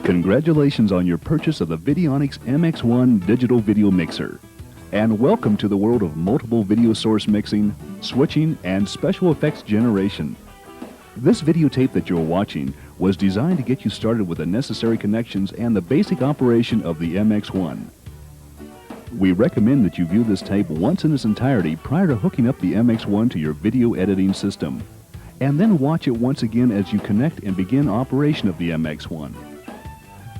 Congratulations on your purchase of the Videonics MX-1 digital video mixer. And welcome to the world of multiple video source mixing, switching, and special effects generation. This videotape that you're watching was designed to get you started with the necessary connections and the basic operation of the MX-1. We recommend that you view this tape once in its entirety prior to hooking up the MX-1 to your video editing system, and then watch it once again as you connect and begin operation of the MX-1.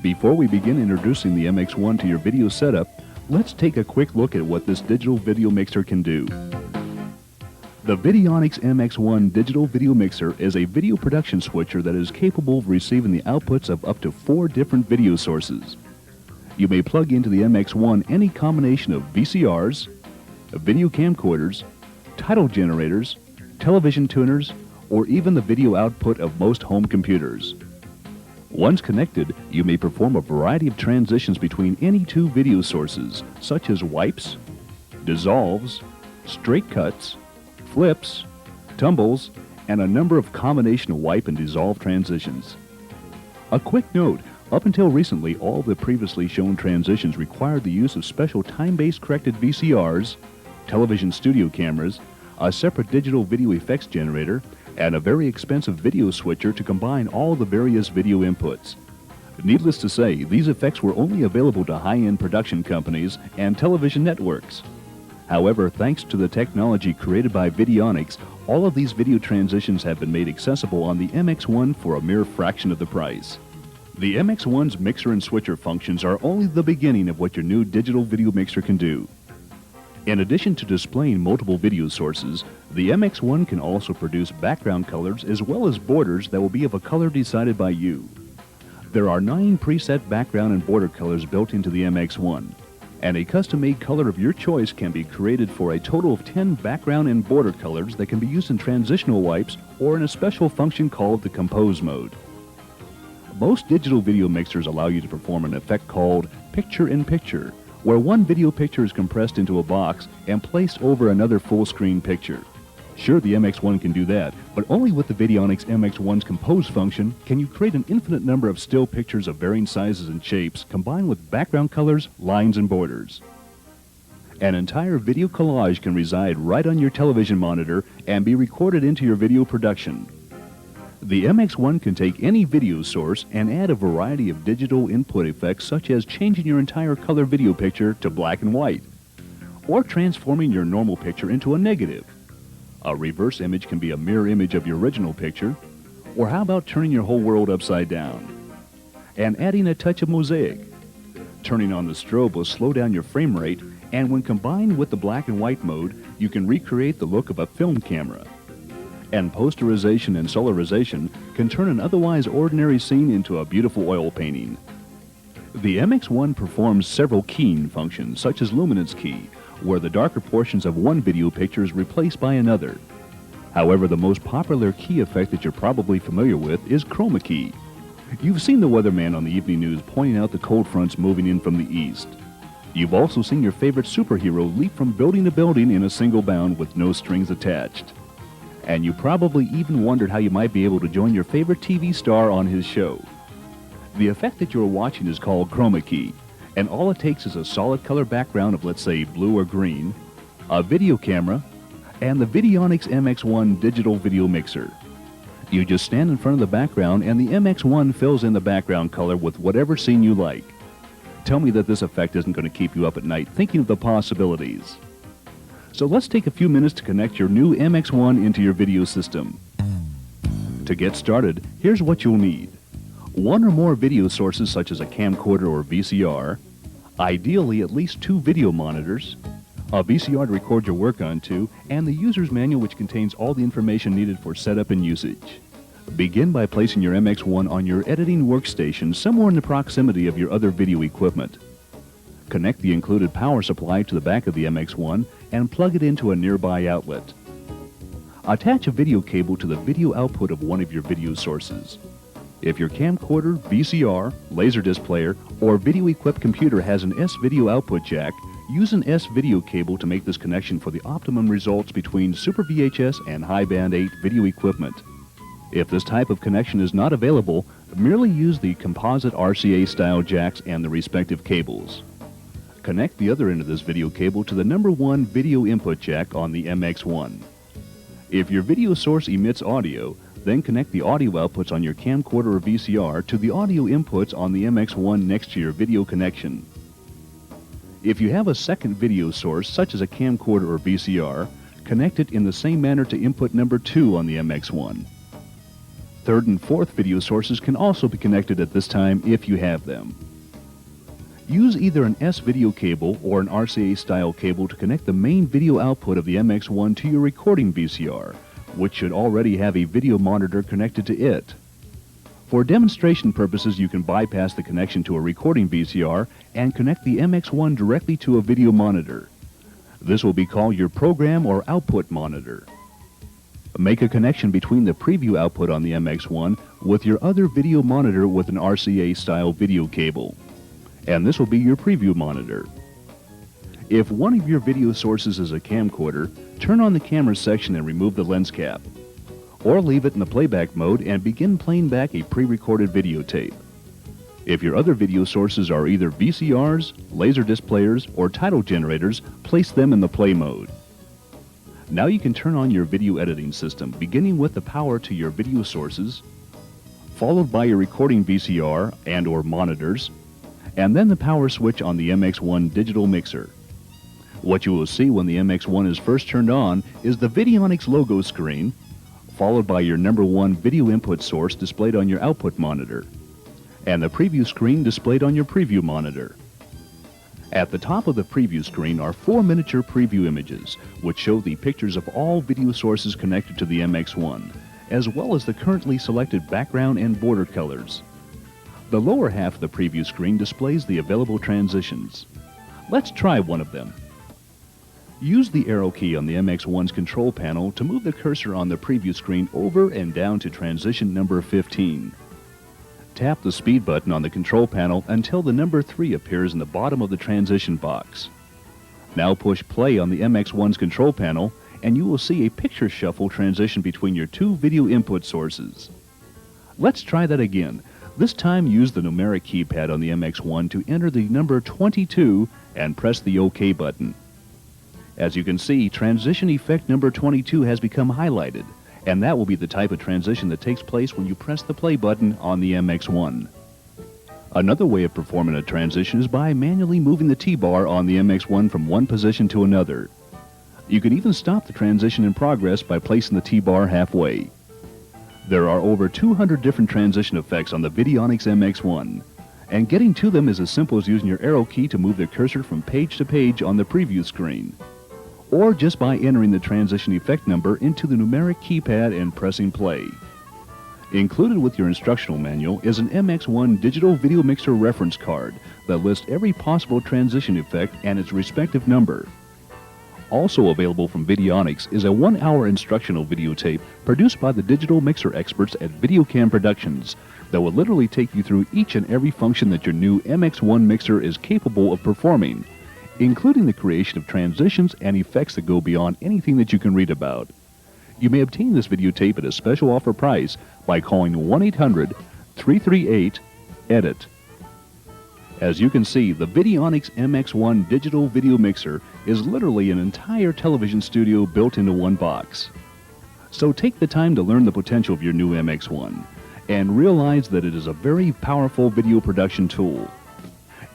Before we begin introducing the MX-1 to your video setup, let's take a quick look at what this digital video mixer can do. The Videonics MX-1 digital video mixer is a video production switcher that is capable of receiving the outputs of up to 4 different video sources. You may plug into the MX-1 any combination of VCRs, video camcorders, title generators, television tuners, or even the video output of most home computers. Once connected, you may perform a variety of transitions between any 2 video sources, such as wipes, dissolves, straight cuts, flips, tumbles, and a number of combination wipe and dissolve transitions. A quick note, up until recently, all the previously shown transitions required the use of special time-based corrected VCRs, television studio cameras, a separate digital video effects generator, and a very expensive video switcher to combine all the various video inputs. Needless to say, these effects were only available to high-end production companies and television networks. However, thanks to the technology created by Videonics, all of these video transitions have been made accessible on the MX-1 for a mere fraction of the price. The MX-1's mixer and switcher functions are only the beginning of what your new digital video mixer can do. In addition to displaying multiple video sources, the MX-1 can also produce background colors as well as borders that will be of a color decided by you. There are 9 preset background and border colors built into the MX-1, and a custom-made color of your choice can be created for a total of 10 background and border colors that can be used in transitional wipes or in a special function called the Compose mode. Most digital video mixers allow you to perform an effect called picture-in-picture, where one video picture is compressed into a box and placed over another full-screen picture. Sure, the MX-1 can do that, but only with the Videonics MX-1's Compose function can you create an infinite number of still pictures of varying sizes and shapes combined with background colors, lines, and borders. An entire video collage can reside right on your television monitor and be recorded into your video production. The MX-1 can take any video source and add a variety of digital input effects, such as changing your entire color video picture to black and white, or transforming your normal picture into a negative. A reverse image can be a mirror image of your original picture, or how about turning your whole world upside down? And adding a touch of mosaic. Turning on the strobe will slow down your frame rate, and when combined with the black and white mode, you can recreate the look of a film camera. And posterization and solarization can turn an otherwise ordinary scene into a beautiful oil painting. The MX-1 performs several keying functions, such as luminance key, where the darker portions of one video picture is replaced by another. However, the most popular key effect that you're probably familiar with is chroma key. You've seen the weatherman on the evening news pointing out the cold fronts moving in from the east. You've also seen your favorite superhero leap from building to building in a single bound with no strings attached. And you probably even wondered how you might be able to join your favorite TV star on his show. The effect that you're watching is called chroma key, and all it takes is a solid color background of, let's say, blue or green, a video camera, and the Videonics MX-1 digital video mixer. You just stand in front of the background and the MX-1 fills in the background color with whatever scene you like. Tell me that this effect isn't going to keep you up at night thinking of the possibilities. So let's take a few minutes to connect your new MX-1 into your video system. To get started, here's what you'll need. 1 or more video sources such as a camcorder or VCR, ideally at least 2 video monitors, a VCR to record your work onto, and the user's manual, which contains all the information needed for setup and usage. Begin by placing your MX-1 on your editing workstation somewhere in the proximity of your other video equipment. Connect the included power supply to the back of the MX-1 and plug it into a nearby outlet. Attach a video cable to the video output of one of your video sources. If your camcorder, VCR, Laserdisc player, or video-equipped computer has an S-video output jack, use an S-video cable to make this connection for the optimum results between Super VHS and High Band 8 video equipment. If this type of connection is not available, merely use the composite RCA style jacks and the respective cables. Connect the other end of this video cable to the number 1 video input jack on the MX-1. If your video source emits audio, then connect the audio outputs on your camcorder or VCR to the audio inputs on the MX-1 next to your video connection. If you have a second video source, such as a camcorder or VCR, connect it in the same manner to input number 2 on the MX-1. Third and fourth video sources can also be connected at this time if you have them. Use either an S-video cable or an RCA-style cable to connect the main video output of the MX-1 to your recording VCR, which should already have a video monitor connected to it. For demonstration purposes, you can bypass the connection to a recording VCR and connect the MX-1 directly to a video monitor. This will be called your program or output monitor. Make a connection between the preview output on the MX-1 with your other video monitor with an RCA-style video cable. And this will be your preview monitor. If one of your video sources is a camcorder, turn on the camera section and remove the lens cap. Or leave it in the playback mode and begin playing back a pre-recorded videotape. If your other video sources are either VCRs, Laserdisc players, or title generators, place them in the play mode. Now you can turn on your video editing system, beginning with the power to your video sources, followed by your recording VCR and or monitors, and then the power switch on the MX-1 digital mixer. What you will see when the MX-1 is first turned on is the Videonics logo screen, followed by your number 1 video input source displayed on your output monitor, and the preview screen displayed on your preview monitor. At the top of the preview screen are 4 miniature preview images, which show the pictures of all video sources connected to the MX-1, as well as the currently selected background and border colors. The lower half of the preview screen displays the available transitions. Let's try one of them. Use the arrow key on the MX-1's control panel to move the cursor on the preview screen over and down to transition number 15. Tap the speed button on the control panel until the number 3 appears in the bottom of the transition box. Now push play on the MX-1's control panel and you will see a picture shuffle transition between your 2 video input sources. Let's try that again. This time use the numeric keypad on the MX-1 to enter the number 22 and press the OK button. As you can see, transition effect number 22 has become highlighted, and that will be the type of transition that takes place when you press the play button on the MX-1. Another way of performing a transition is by manually moving the T-bar on the MX-1 from one position to another. You can even stop the transition in progress by placing the T-bar halfway. There are over 200 different transition effects on the Videonics MX-1, and getting to them is as simple as using your arrow key to move the cursor from page to page on the preview screen, or just by entering the transition effect number into the numeric keypad and pressing play. Included with your instructional manual is an MX-1 digital video mixer reference card that lists every possible transition effect and its respective number. Also available from Videonics is a 1-hour instructional videotape produced by the digital mixer experts at VideoCam Productions that will literally take you through each and every function that your new MX-1 mixer is capable of performing, including the creation of transitions and effects that go beyond anything that you can read about. You may obtain this videotape at a special offer price by calling 1-800-338-EDIT. As you can see, the Videonics MX-1 digital video mixer is literally an entire television studio built into one box. So take the time to learn the potential of your new MX-1 and realize that it is a very powerful video production tool.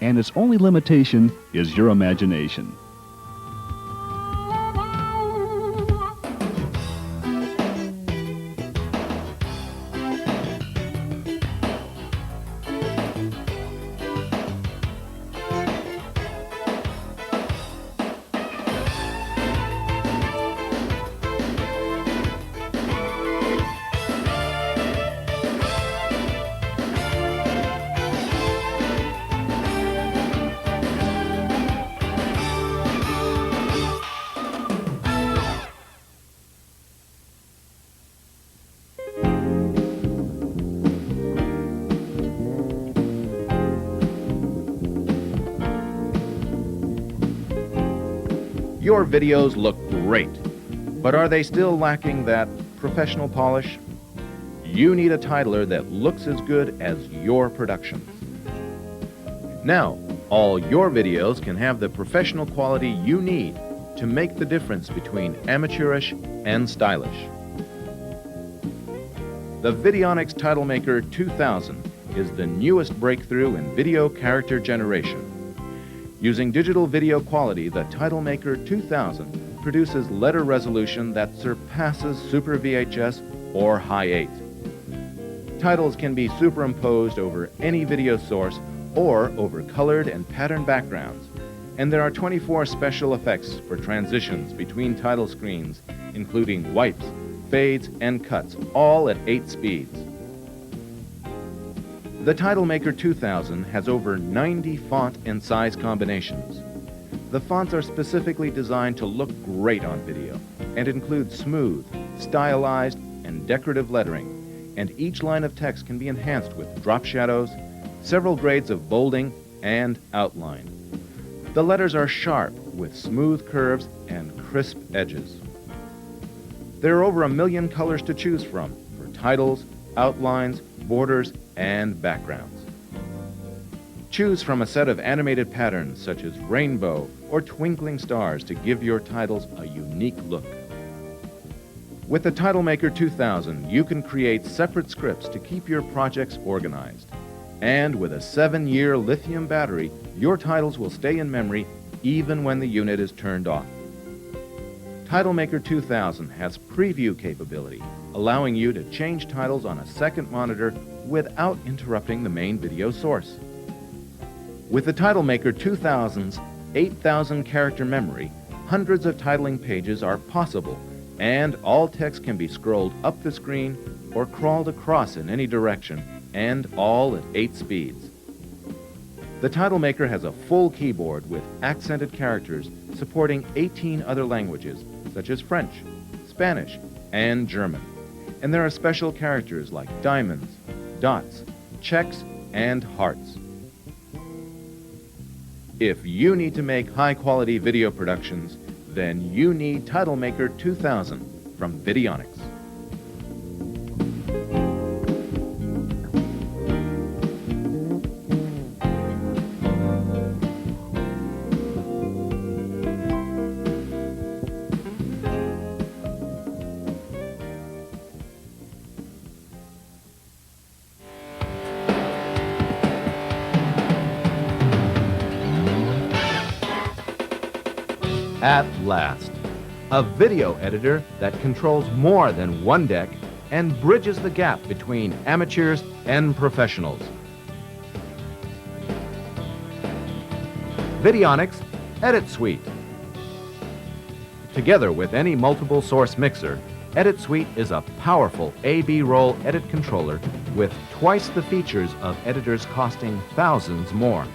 And its only limitation is your imagination. Your videos look great, but are they still lacking that professional polish? you need a titler that looks as good as your productions. Now, all your videos can have the professional quality you need to make the difference between amateurish and stylish. The Videonics TitleMaker 2000 is the newest breakthrough in video character generation. Using digital video quality, the TitleMaker 2000 produces letter resolution that surpasses Super VHS or High 8. Titles can be superimposed over any video source or over colored and patterned backgrounds, and there are 24 special effects for transitions between title screens, including wipes, fades, and cuts, all at 8 speeds. The TitleMaker 2000 has over 90 font and size combinations. The fonts are specifically designed to look great on video and include smooth, stylized, and decorative lettering, and each line of text can be enhanced with drop shadows, several grades of bolding, and outline. The letters are sharp with smooth curves and crisp edges. There are over 1 million colors to choose from for titles, outlines, borders, and backgrounds. Choose from a set of animated patterns such as rainbow or twinkling stars to give your titles a unique look. With the TitleMaker 2000, you can create separate scripts to keep your projects organized. And with a 7-year lithium battery, your titles will stay in memory even when the unit is turned off. TitleMaker 2000 has preview capability, allowing you to change titles on a second monitor without interrupting the main video source. With the TitleMaker 2000's 8,000 character memory, hundreds of titling pages are possible, and all text can be scrolled up the screen or crawled across in any direction, and all at 8 speeds. The TitleMaker has a full keyboard with accented characters supporting 18 other languages, such as French, Spanish, and German. And there are special characters like diamonds, dots, checks, and hearts. If you need to make high-quality video productions, then you need TitleMaker 2000 from Videonics. At last, a video editor that controls more than one deck and bridges the gap between amateurs and professionals. Videonics Edit Suite. Together with any multiple source mixer, Edit Suite is a powerful A/B roll edit controller with twice the features of editors costing thousands more.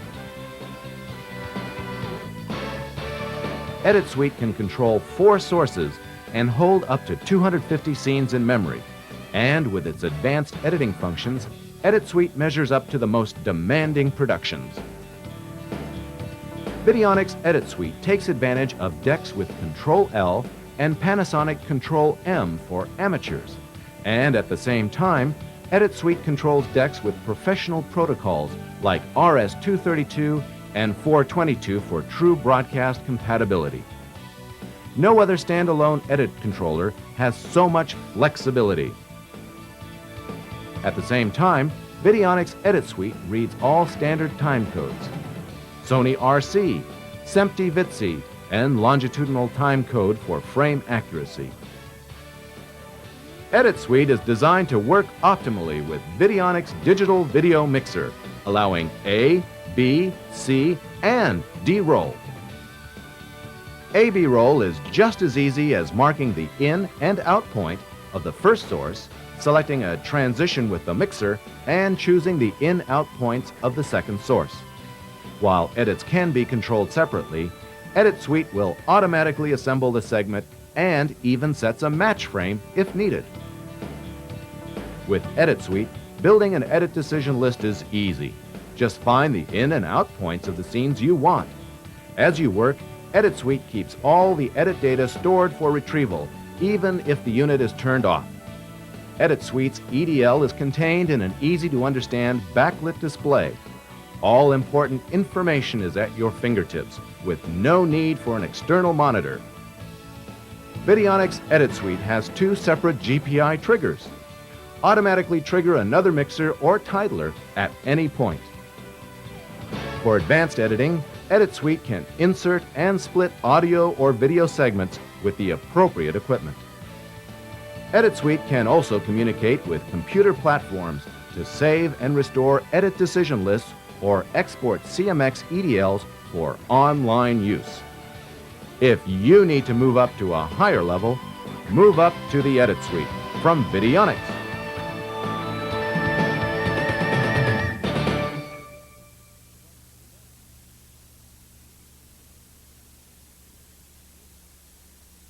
Edit Suite can control 4 sources and hold up to 250 scenes in memory. And with its advanced editing functions, Edit Suite measures up to the most demanding productions. Videonics Edit Suite takes advantage of decks with Control-L and Panasonic Control-M for amateurs. And at the same time, Edit Suite controls decks with professional protocols like RS-232 and 422 for true broadcast compatibility. No other standalone edit controller has so much flexibility. At the same time, Videonics Edit Suite reads all standard time codes. Sony RC, SMPTE VITC, and longitudinal time code for frame accuracy. Edit Suite is designed to work optimally with Videonics Digital Video Mixer, allowing A, B, C, and D roll. A/B roll is just as easy as marking the in and out point of the first source, selecting a transition with the mixer, and choosing the in-out points of the second source. While edits can be controlled separately, Edit Suite will automatically assemble the segment and even sets a match frame if needed. With Edit Suite, building an edit decision list is easy. Just find the in and out points of the scenes you want. As you work, Edit Suite keeps all the edit data stored for retrieval, even if the unit is turned off. Edit Suite's EDL is contained in an easy-to-understand backlit display. All important information is at your fingertips, with no need for an external monitor. Videonics Edit Suite has 2 separate GPI triggers. Automatically trigger another mixer or titler at any point. For advanced editing, Edit Suite can insert and split audio or video segments with the appropriate equipment. Edit Suite can also communicate with computer platforms to save and restore edit decision lists or export CMX EDLs for online use. If you need to move up to a higher level, move up to the Edit Suite from Videonics.